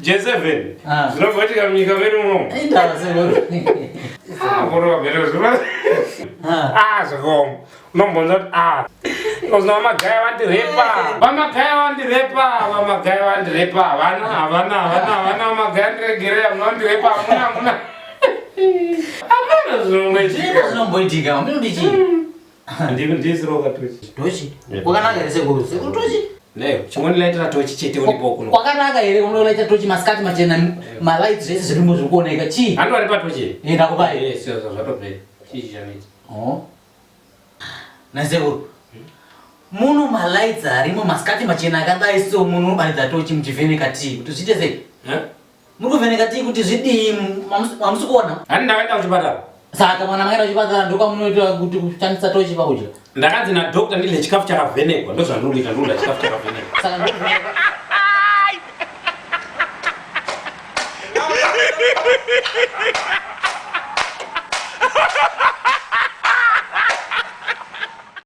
J7. Zinobatika munyika medu muno. Indaba sekuru. Moro wabere zura. Zvikom. Unombonza kuti Uzna vamagaya vandirepa. Vamagaya vandirepa. Havana vamagaya ndiregereya munondirepa hamuna. Hamuna zvinomboitika. Zvinomboitika. Munodi chii? Ndisiroka tochi. Tochi? Kwakanaka here sekuru? Sekuru tochi? Neyo, chingonilaitira tochi chete ulipo kuno. Kwakanaka here unolaita tochi masikati machena malights zvese zvirimo zviri kuoneka. Chii? Andowaripa tochi? Ndakupa. Sio zvatopera. Chii chaneti? Nasekuru. Muno malights arimo masikati machena akadai so muno unobaridza tochi muchivheneka tii kuti zviite sei? Muri kuvheneka tii kuti zvidii mamusi kuona? Hani ndakaenda kuchipatara. Saka mwana makaenda kuchipatara ndokamunoita kuti kushandisa tochi pakudya. Ndakanzi nadhokta ndidye chikafu chakavhenekwa. Ndozvandinoita ndoda chikafu chakavhenekwa. Saka ndokuvheneka.